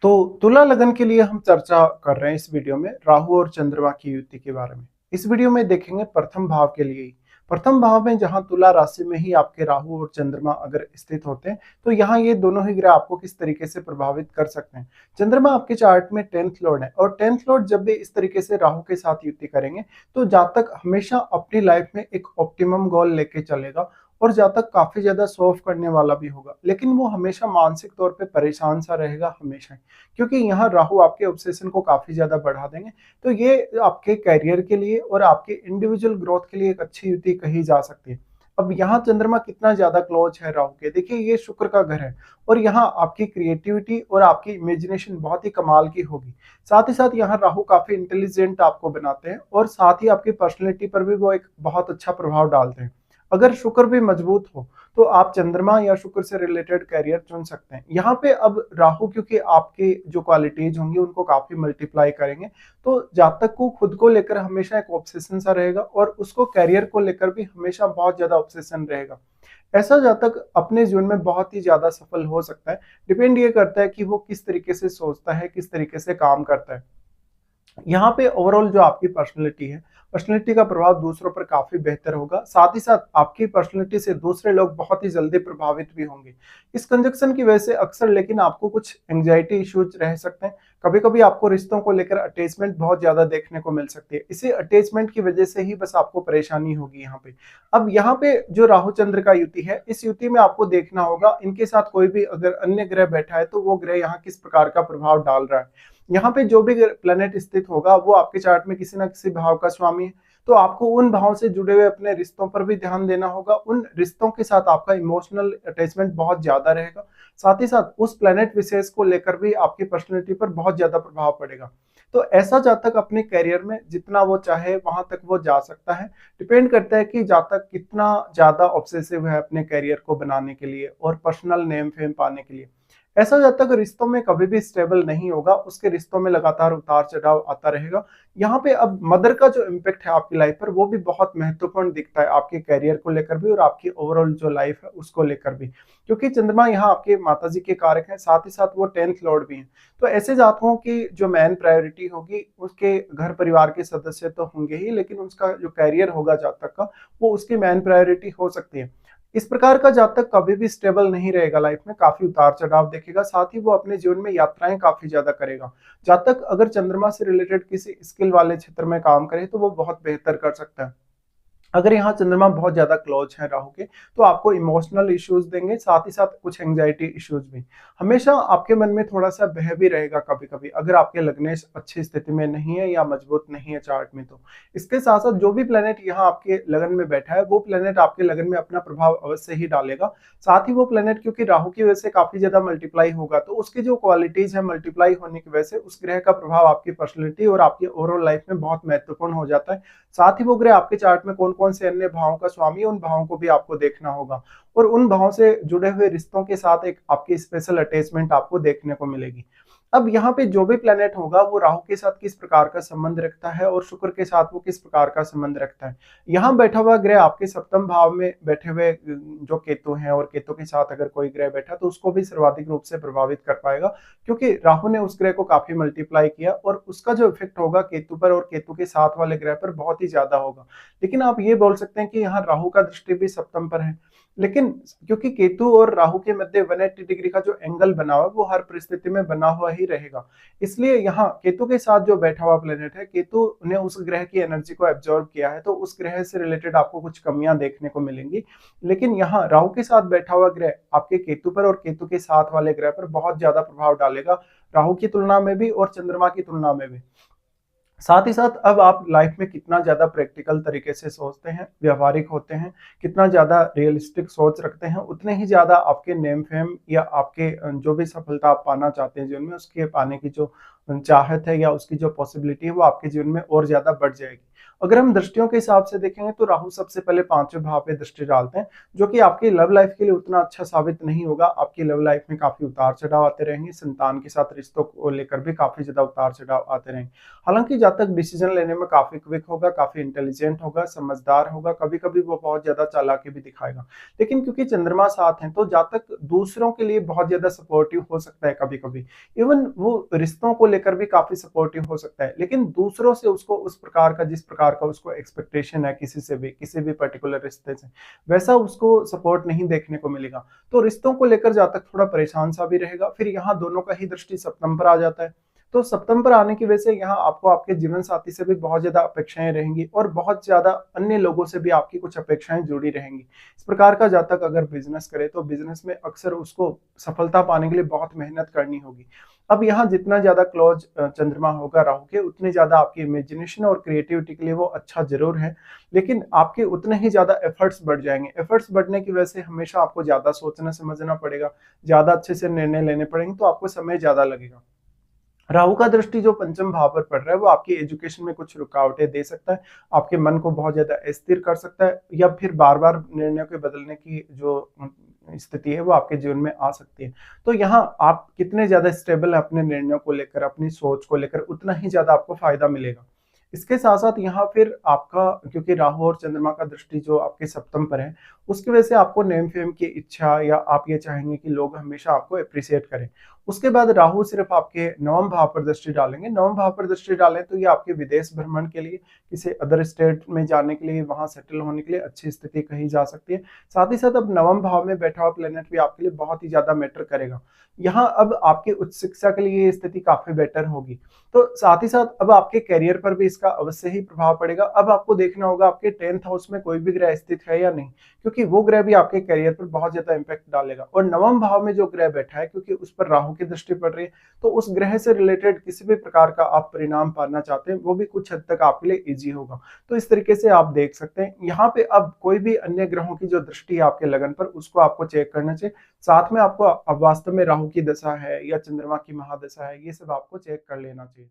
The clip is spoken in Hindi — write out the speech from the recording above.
तो तुला लगन के लिए हम चर्चा कर रहे हैं इस वीडियो में राहु और चंद्रमा की युति के बारे में। इस वीडियो में देखेंगे प्रथम भाव के लिए ही। प्रथम भाव में जहां तुला राशि में ही आपके राहु और चंद्रमा अगर स्थित होते हैं तो यहाँ ये दोनों ही ग्रह आपको किस तरीके से प्रभावित कर सकते हैं। चंद्रमा आपके चार्ट में 10th लॉर्ड है और 10th लॉर्ड जब भी इस तरीके से राहु के साथ युति करेंगे तो जातक हमेशा अपनी लाइफ में एक ऑप्टिमम गोल लेके चलेगा और जातक काफी ज्यादा शो ऑफ करने वाला भी होगा, लेकिन वो हमेशा मानसिक तौर पे परेशान सा रहेगा हमेशा, क्योंकि यहाँ राहु आपके ऑब्सेशन को काफी ज्यादा बढ़ा देंगे। तो ये आपके करियर के लिए और आपके इंडिविजुअल ग्रोथ के लिए एक अच्छी युति कही जा सकती है। अब यहाँ चंद्रमा कितना ज्यादा क्लोज है राहु के, देखिए ये शुक्र का घर है और यहाँ आपकी क्रिएटिविटी और आपकी इमेजिनेशन बहुत ही कमाल की होगी। साथ ही साथ यहाँ राहु काफी इंटेलिजेंट आपको बनाते हैं और साथ ही आपकी पर्सनैलिटी पर भी वो एक बहुत अच्छा प्रभाव डालते हैं। अगर शुक्र भी मजबूत हो तो आप चंद्रमा या शुक्र से रिलेटेड कैरियर चुन सकते हैं। यहाँ पे अब राहु क्योंकि आपके जो क्वालिटीज होंगी उनको काफी मल्टीप्लाई करेंगे, तो जातक को खुद को लेकर हमेशा एक ऑब्सेशन सा रहेगा और उसको कैरियर को लेकर भी हमेशा बहुत ज्यादा ऑब्सेशन रहेगा। ऐसा जातक अपने जीवन में बहुत ही ज्यादा सफल हो सकता है। डिपेंड ये करता है कि वो किस तरीके से सोचता है, किस तरीके से काम करता है। यहाँ पे ओवरऑल जो आपकी पर्सनैलिटी है, पर्सनैलिटी का प्रभाव दूसरों पर काफी बेहतर होगा। साथ ही साथ आपकी पर्सनैलिटी से दूसरे लोग बहुत ही जल्दी प्रभावित भी होंगे इस कंजक्शन की वजह से अक्सर, लेकिन आपको कुछ एंग्जाइटी इश्यूज रह सकते हैं। कभी कभी आपको रिश्तों को लेकर अटैचमेंट बहुत ज्यादा देखने को मिल सकती है, इसी अटैचमेंट की वजह से ही बस आपको परेशानी होगी यहाँ पे। अब यहाँ पे जो राहु चंद्र का युति है, इस युति में आपको देखना होगा इनके साथ कोई भी अगर अन्य ग्रह बैठा है तो वो ग्रह यहाँ किस प्रकार का प्रभाव डाल रहा है। यहाँ पे जो भी प्लेनेट स्थित होगा वो आपके चार्ट में किसी ना किसी भाव का स्वामी है, तो आपको उन भाव से जुड़े हुए अपने रिश्तों पर भी ध्यान देना होगा। उन रिश्तों के साथ आपका इमोशनल अटैचमेंट बहुत ज्यादा रहेगा। साथ ही साथ उस प्लेनेट विशेष को लेकर भी आपकी पर्सनैलिटी पर बहुत ज्यादा प्रभाव पड़ेगा। तो ऐसा जातक अपने करियर में जितना वो चाहे वहां तक वो जा सकता है। डिपेंड करता है कि जातक कितना ज्यादा ऑब्सेसिव है अपने करियर को बनाने के लिए और पर्सनल नेम फेम पाने के लिए। ऐसा जातक रिश्तों में कभी भी स्टेबल नहीं होगा, उसके रिश्तों में लगातार उतार चढ़ाव आता रहेगा। यहाँ पे अब मदर का जो इम्पैक्ट है आपकी लाइफ पर वो भी बहुत महत्वपूर्ण दिखता है, आपके करियर को लेकर भी और आपकी ओवरऑल जो लाइफ है उसको लेकर भी, क्योंकि चंद्रमा यहाँ आपके माताजी के कारक हैं, साथ ही साथ वो 10th लॉर्ड भी हैं। तो ऐसे जातकों की जो मेन प्रायोरिटी होगी उसके घर परिवार के सदस्य तो होंगे ही, लेकिन उसका जो करियर होगा जातक का वो उसकी मेन प्रायोरिटी हो सकती है। इस प्रकार का जातक कभी भी स्टेबल नहीं रहेगा, लाइफ में काफी उतार चढ़ाव देखेगा। साथ ही वो अपने जीवन में यात्राएं काफी ज्यादा करेगा। जातक अगर चंद्रमा से रिलेटेड किसी स्किल वाले क्षेत्र में काम करे तो वो बहुत बेहतर कर सकता है। अगर यहाँ चंद्रमा बहुत ज्यादा क्लोज है राहु के तो आपको इमोशनल इश्यूज देंगे, साथ ही साथ कुछ एंग्जाइटी इश्यूज भी। हमेशा आपके मन में थोड़ा सा भय भी रहेगा कभी कभी, अगर आपके लग्नेश अच्छी स्थिति में नहीं है या मजबूत नहीं है चार्ट में। तो इसके साथ साथ जो भी प्लेनेट यहाँ आपके लगन में बैठा है वो प्लेनेट आपके लगन में अपना प्रभाव अवश्य ही डालेगा। साथ ही वो प्लेनेट क्योंकि राहु की वजह से काफी ज्यादा मल्टीप्लाई होगा तो उसकी जो क्वालिटीज है मल्टीप्लाई होने की वजह से उस ग्रह का प्रभाव आपकी पर्सनैलिटी और आपकी ओवरऑल लाइफ में बहुत महत्वपूर्ण हो जाता है। साथ ही वो ग्रह आपके चार्ट में कौन कौन से अन्य भावों का स्वामी है उन भावों को भी आपको देखना होगा और उन भावों से जुड़े हुए रिश्तों के साथ एक आपकी स्पेशल अटैचमेंट आपको देखने को मिलेगी। अब यहाँ पे जो भी प्लेनेट होगा वो राहु के साथ किस प्रकार का संबंध रखता है और शुक्र के साथ वो किस प्रकार का संबंध रखता है। यहाँ बैठा हुआ ग्रह आपके सप्तम भाव में बैठे हुए जो केतु हैं और केतु के साथ अगर कोई ग्रह बैठा तो उसको भी सर्वाधिक रूप से प्रभावित कर पाएगा, क्योंकि राहु ने उस ग्रह को काफी मल्टीप्लाई किया और उसका जो इफेक्ट होगा केतु पर और केतु के साथ वाले ग्रह पर बहुत ही ज्यादा होगा। लेकिन आप ये बोल सकते हैं कि यहाँ राहु का दृष्टि भी सप्तम पर है, लेकिन क्योंकि केतु और राहु के मध्य 180 डिग्री का जो एंगल बना हुआ है वो हर परिस्थिति में बना हुआ ही रहेगा। इसलिए यहाँ केतु के साथ जो बैठा हुआ प्लेनेट है, केतु ने उस ग्रह की एनर्जी को एब्जॉर्ब किया है तो उस ग्रह से रिलेटेड आपको कुछ कमियां देखने को मिलेंगी। लेकिन यहाँ राहु के साथ बैठा हुआ ग्रह आपके केतु पर और केतु के साथ वाले ग्रह पर बहुत ज्यादा प्रभाव डालेगा, राहु की तुलना में भी और चंद्रमा की तुलना में भी। साथ ही साथ अब आप लाइफ में कितना ज्यादा प्रैक्टिकल तरीके से सोचते हैं, व्यवहारिक होते हैं, कितना ज्यादा रियलिस्टिक सोच रखते हैं, उतने ही ज्यादा आपके नेम फेम या आपके जो भी सफलता आप पाना चाहते हैं जीवन में उसके पाने की जो चाहत है या उसकी जो पॉसिबिलिटी है वो आपके जीवन में और ज्यादा बढ़ जाएगी। अगर हम दृष्टियों के हिसाब से देखेंगे तो राहु सबसे पहले 5वें भाव पे दृष्टि डालते हैं, जो कि आपकी लव लाइफ के लिए उतना अच्छा साबित नहीं होगा। आपकी लव लाइफ में काफ़ी उतार-चढ़ाव आते रहेंगे, संतान के साथ रिश्तों को लेकर भी काफ़ी ज़्यादा उतार-चढ़ाव आते रहेंगे। हालाँकि जातक डिसीजन लेने में काफ़ी क्विक होगा, काफ़ी इंटेलिजेंट होगा, समझदार होगा, कभी-कभी वो बहुत ज़्यादा चालाकी भी दिखाएगा। लेकिन क्योंकि चंद्रमा साथ हैं, तो जातक दूसरों के लिए बहुत ज़्यादा सपोर्टिव हो सकता है कभी-कभी। इवन वो रिश्तों को लेकर भी काफ़ी सपोर्टिव हो सकता है, लेकिन दूसरों से उसको उस प्रकार का जिस प्रकार का उसको एक्सपेक्टेशन है किसी से भी, किसी भी पर्टिकुलर रिश्ते से, वैसा उसको सपोर्ट नहीं देखने को मिलेगा। तो रिश्तों को लेकर जातक थोड़ा परेशान-सा भी रहेगा। फिर यहाँ दोनों का ही दृष्टि सप्तम पर आ जाता है। तो सप्तम पर आने की वजह से यहाँ आपको आपके जीवन साथी से भी बहुत ज़्यादा अपेक्षाएँ रहेंगी और बहुत ज़्यादा अन्य लोगों से भी आपकी कुछ अपेक्षाएँ जुड़ी रहेंगी। इस प्रकार का जातक अगर बिज़नेस करे तो बिज़नेस में अक्सर उसको सफलता पाने के लिए बहुत मेहनत करनी होगी। अब यहाँ जितना ज़्यादा क्लोज़ चंद्रमा होगा राहु के, उतनी ज़्यादा आपकी इमेजिनेशन और क्रिएटिविटी के लिए वो अच्छा ज़रूर है, लेकिन आपके उतने ही ज़्यादा एफर्ट्स बढ़ जाएँगे। एफर्ट्स बढ़ने की वजह से हमेशा आपको ज़्यादा सोचना-समझना पड़ेगा, ज़्यादा अच्छे से निर्णय लेने पड़ेंगे, तो आपको समय ज़्यादा लगेगा। राहु का दृष्टि जो पंचम भाव पर पड़ रहा है, वो आपकी एजुकेशन में कुछ रुकावटें दे सकता है, आपके मन को बहुत ज़्यादा अस्थिर कर सकता है, या फिर बार-बार निर्णयों के बदलने की जो स्थिति है, वो आपके जीवन में आ सकती है। तो यहाँ आप कितने ज़्यादा स्टेबल हैं अपने निर्णयों को लेकर, अपनी सोच को लेकर, उतना ही ज़्यादा आपको फ़ायदा मिलेगा। इसके साथ-साथ यहाँ फिर आपका, क्योंकि राहु और चंद्रमा का दृष्टि जो आपके सप्तम पर है, उसकी वजह से आपको नेम-फेम की इच्छा, या आप ये चाहेंगे कि लोग हमेशा आपको एप्रिशिएट करें। उसके बाद राहु सिर्फ आपके नवम भाव पर दृष्टि डालेंगे। नवम भाव पर दृष्टि डालें तो ये आपके विदेश भ्रमण के लिए, किसी अदर स्टेट में जाने के लिए, वहाँ सेटल होने के लिए अच्छी स्थिति कही जा सकती है। साथ ही साथ अब नवम भाव में बैठा हुआ प्लैनेट भी आपके लिए बहुत ही ज़्यादा मैटर करेगा। यहाँ अब आपकी उच्च शिक्षा के लिए ये स्थिति काफ़ी बेटर होगी। तो साथ ही साथ अब आपके करियर पर भी इसका अवश्य ही प्रभाव पड़ेगा। अब आपको देखना होगा आपके 10th हाउस में कोई भी ग्रह स्थित है या नहीं, क्योंकि वो ग्रह भी आपके करियर पर बहुत ज़्यादा इम्पैक्ट डालेगा। और नवम भाव में जो ग्रह बैठा है, क्योंकि उस पर राहु की दृष्टि पड़ रही है, तो उस ग्रह से रिलेटेड किसी भी प्रकार का आप परिणाम पाना चाहते हैं, वो भी कुछ हद तक आपके लिए ईज़ी होगा। तो इस तरीके से आप देख सकते हैं। यहाँ पे अब कोई भी अन्य ग्रहों की जो दृष्टि है आपके लगन पर, उसको आपको चेक करना चाहिए। साथ में आपको अब वास्तव में राहु की दशा है या चंद्रमा की महादशा है, ये सब आपको चेक कर लेना चाहिए।